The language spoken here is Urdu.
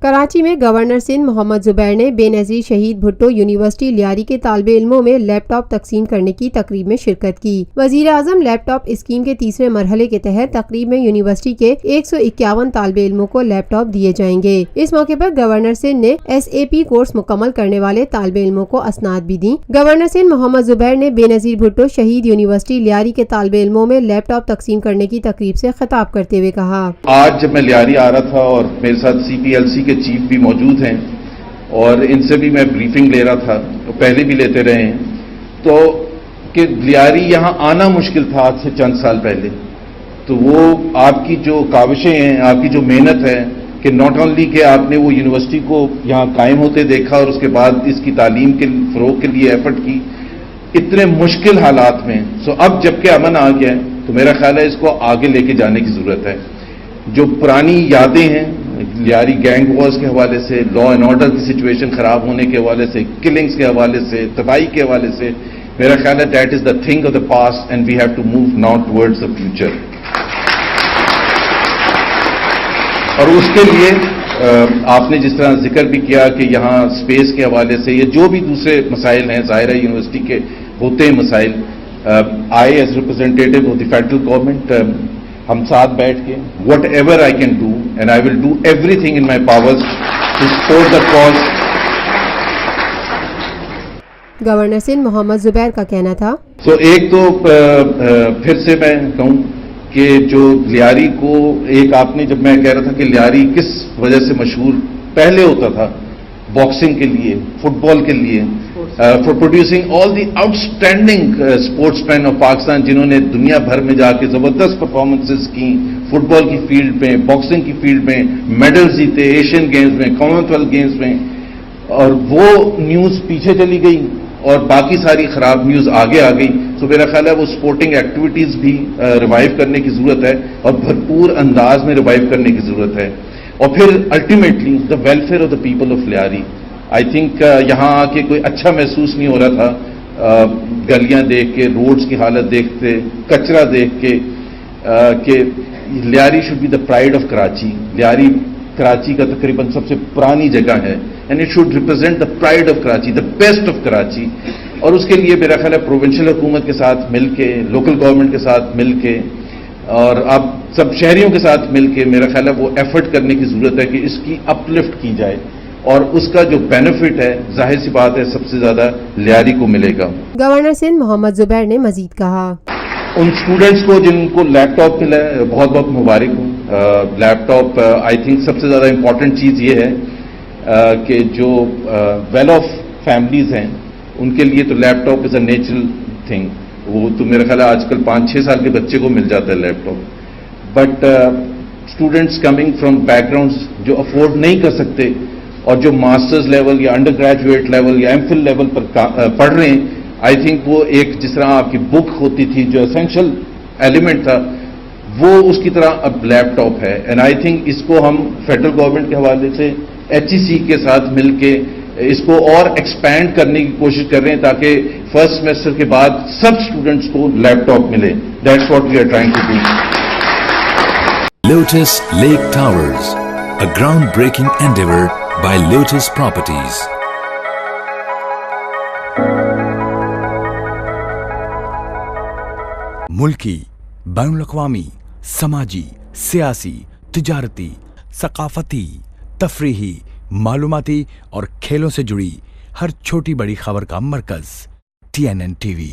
کراچی میں گورنر سندھ محمد زبیر نے بے نظیر شہید بھٹو یونیورسٹی لیاری کے طالب علموں میں لیپ ٹاپ تقسیم کرنے کی تقریب میں شرکت کی۔ وزیر اعظم لیپ ٹاپ اسکیم کے تیسرے مرحلے کے تحت تقریب میں یونیورسٹی کے 151 طالب علموں کو لیپ ٹاپ دیے جائیں گے۔ اس موقع پر گورنر سندھ نے SAP کورس مکمل کرنے والے طالب علموں کو اسناد بھی دیں۔ گورنر سندھ محمد زبیر نے بے نظیر بھٹو شہید یونیورسٹی لیاری کے طالب علموں میں لیپ ٹاپ تقسیم کرنے کی تقریب سے خطاب کرتے ہوئے کہا، آج جب میں لیاری آ رہا تھا اور میرے ساتھ CPLC کے چیف بھی موجود ہیں اور ان سے بھی میں بریفنگ لے رہا تھا، پہلے بھی لیتے رہے ہیں، تو کہ لیاری یہاں آنا مشکل تھا آج سے چند سال پہلے، تو وہ آپ کی جو کاوشیں ہیں، آپ کی جو محنت ہے کہ ناٹ اونلی کہ آپ نے وہ یونیورسٹی کو یہاں قائم ہوتے دیکھا اور اس کے بعد اس کی تعلیم کے فروغ کے لیے ایفرٹ کی اتنے مشکل حالات میں، اب جبکہ امن آ گیا ہے تو میرا خیال ہے اس کو آگے لے کے جانے کی ضرورت ہے۔ جو پرانی یادیں ہیں لیاری گینگ وارز کے حوالے سے، لا اینڈ آرڈر کی سچویشن خراب ہونے کے حوالے سے، کلنگز کے حوالے سے، تباہی کے حوالے سے، میرا خیال ہے that is the thing of the past and we have to move now towards the future. اور اس کے لیے آپ نے جس طرح ذکر بھی کیا کہ یہاں اسپیس کے حوالے سے یا جو بھی دوسرے مسائل ہیں، ظاہر ہے یونیورسٹی کے ہوتے ہیں مسائل، I as representative of the federal government ہم ساتھ بیٹھ کے whatever I can do and I will do everything in my powers to support the cause. Governor Sindh Muhammad Zubair کا کہنا تھا، ایک تو پھر سے میں کہوں کہ جو لیاری کو ایک آپ نے، جب میں کہہ رہا تھا کہ لیاری کس وجہ سے مشہور پہلے ہوتا تھا، باکسنگ کے لیے، فٹ بال کے لیے، for producing all the outstanding sportsmen of Pakistan, جنہوں نے دنیا بھر میں جا کے زبردست پرفارمنسز کی، فٹ بال کی فیلڈ میں، باکسنگ کی فیلڈ میں میڈل جیتے، ایشین گیمز میں، کامن ویلتھ گیمز میں، اور وہ نیوز پیچھے چلی گئی اور باقی ساری خراب نیوز آگے آ گئی۔ میرا خیال ہے وہ سپورٹنگ ایکٹیویٹیز بھی ریوائیو کرنے کی ضرورت ہے اور بھرپور انداز میں ریوائیو کرنے کی ضرورت ہے، اور پھر ultimately the welfare of the people of Lyari. I think یہاں آ کے کوئی اچھا محسوس نہیں ہو رہا تھا، گلیاں دیکھ کے، روڈز کی حالت دیکھتے، کچرا دیکھ کے، کہ Lyari should be the pride of Karachi. Lyari Karachi کا تقریباً سب سے پرانی جگہ ہے and it should represent the pride of Karachi, the best of Karachi. اور اس کے لیے میرا خیال ہے پروونشل حکومت کے ساتھ مل کے، لوکل گورنمنٹ کے ساتھ مل کے، اور اب سب شہریوں کے ساتھ مل کے میرا خیال ہے وہ ایفرٹ کرنے کی ضرورت ہے کہ اس کی اپ لفٹ کی جائے، اور اس کا جو بینیفٹ ہے ظاہر سی بات ہے سب سے زیادہ لیاری کو ملے گا۔ گورنر سندھ محمد زبیر نے مزید کہا، ان اسٹوڈنٹس کو جن کو لیپ ٹاپ ملا ہے بہت بہت مبارک ہوں۔ لیپ ٹاپ آئی تھنک سب سے زیادہ امپورٹنٹ چیز یہ ہے کہ جو ویل آف فیملیز ہیں ان کے لیے تو laptop is a natural thing, وہ تو میرا خیال ہے آج کل 5-6 سال کے بچے کو مل جاتا ہے laptop, but students coming from backgrounds جو افورڈ نہیں کر سکتے اور جو ماسٹرز لیول یا انڈر گریجویٹ لیول یا MPhil لیول پر پڑھ رہے ہیں، آئی تھنک وہ ایک جس طرح آپ کی بک ہوتی تھی جو اسینشل ایلیمنٹ تھا، وہ اس کی طرح اب لیپ ٹاپ ہے، اینڈ آئی تھنک اس کو ہم فیڈرل گورنمنٹ کے حوالے سے HEC کے ساتھ مل کے اس کو اور ایکسپینڈ کرنے کی کوشش کر رہے ہیں تاکہ فرسٹ سیمسٹر کے بعد سب اسٹوڈنٹس کو لیپ ٹاپ ملے۔ That's what we are trying to do. Lotus Lake Towers, a groundbreaking endeavor by Lotus Properties. ملکی، بین الاقوامی، سماجی، سیاسی، تجارتی، ثقافتی، تفریحی، معلوماتی اور کھیلوں سے جڑی ہر چھوٹی بڑی خبر کا مرکز TNN TV۔